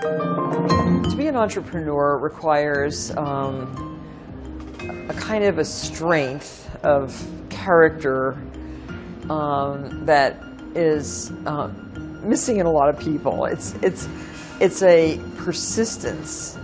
To be an entrepreneur requires a kind of a strength of character that is missing in a lot of people. It's a persistence,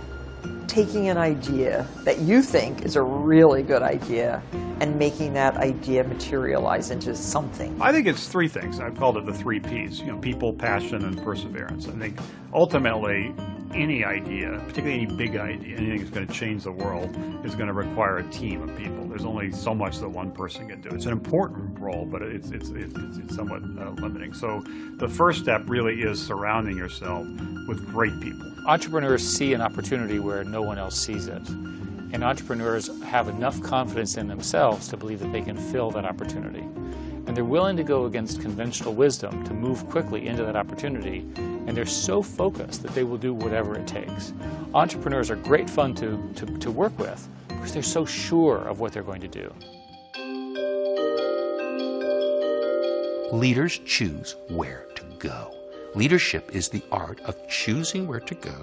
taking an idea that you think is a really good idea and making that idea materialize into something. I think it's three things. I've called it the three Ps, people, passion, and perseverance. I think ultimately any idea, particularly any big idea, anything that's going to change the world, is going to require a team of people. There's only so much that one person can do. It's an important role, but it's somewhat limiting. So the first step really is surrounding yourself with great people. Entrepreneurs see an opportunity where no one else sees it. And entrepreneurs have enough confidence in themselves to believe that they can fill that opportunity. And they're willing to go against conventional wisdom to move quickly into that opportunity. And they're so focused that they will do whatever it takes. Entrepreneurs are great fun to work with because they're so sure of what they're going to do. Leaders choose where to go. Leadership is the art of choosing where to go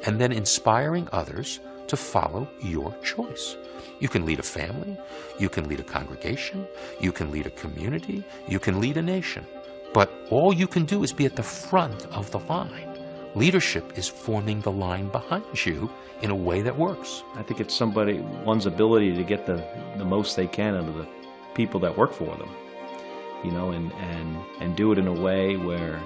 and then inspiring others to follow your choice. You can lead a family, you can lead a congregation, you can lead a community, you can lead a nation. But all you can do is be at the front of the line. Leadership is forming the line behind you in a way that works. I think it's one's ability to get the most they can out of the people that work for them, and do it in a way where,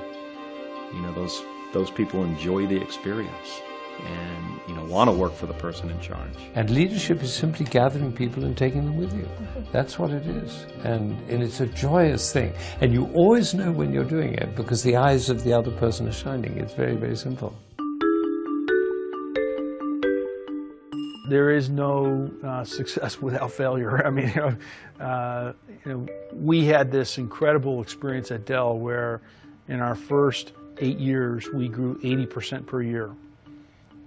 those people enjoy the experience and, want to work for the person in charge. And leadership is simply gathering people and taking them with you. That's what it is. And it's a joyous thing. And you always know when you're doing it because the eyes of the other person are shining. It's very, very simple. There is no success without failure. I mean, we had this incredible experience at Dell where in our first 8 years, we grew 80% per year.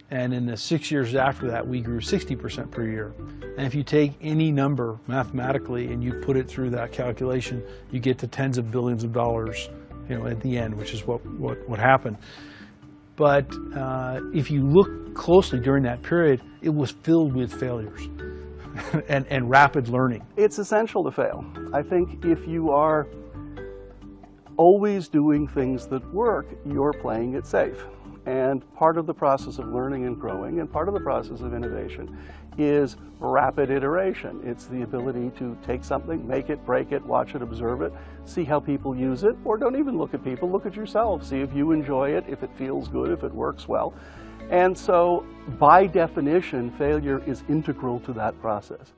And in the 6 years after that, we grew 60% per year. And if you take any number mathematically and you put it through that calculation, you get to tens of billions of dollars, at the end, which is what happened. But if you look closely during that period, it was filled with failures and rapid learning. It's essential to fail. I think if you are always doing things that work, you're playing it safe. And part of the process of learning and growing, and part of the process of innovation, is rapid iteration. It's the ability to take something, make it, break it, watch it, observe it, see how people use it, or don't even look at people, look at yourself, see if you enjoy it, if it feels good, if it works well. And so, by definition, failure is integral to that process.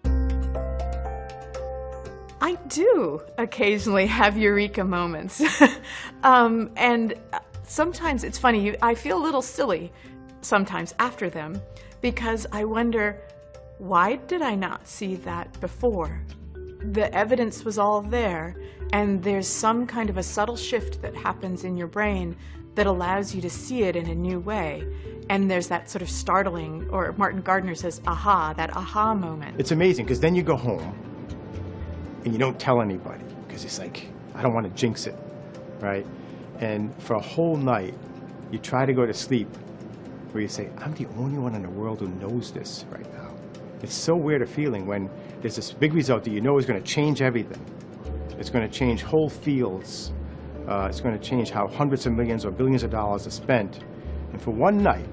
I do occasionally have Eureka moments. And sometimes it's funny, I feel a little silly sometimes after them because I wonder, why did I not see that before? The evidence was all there, and there's some kind of a subtle shift that happens in your brain that allows you to see it in a new way. And there's that sort of startling, or Martin Gardner says, aha, that aha moment. It's amazing, because then you go home and you don't tell anybody, because it's like, I don't want to jinx it, right? And for a whole night, you try to go to sleep where you say, I'm the only one in the world who knows this right now. It's so weird a feeling when there's this big result that you know is going to change everything. It's going to change whole fields. It's going to change how hundreds of millions or billions of dollars are spent. And for one night,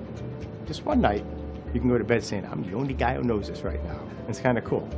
just one night, you can go to bed saying, I'm the only guy who knows this right now. It's kind of cool.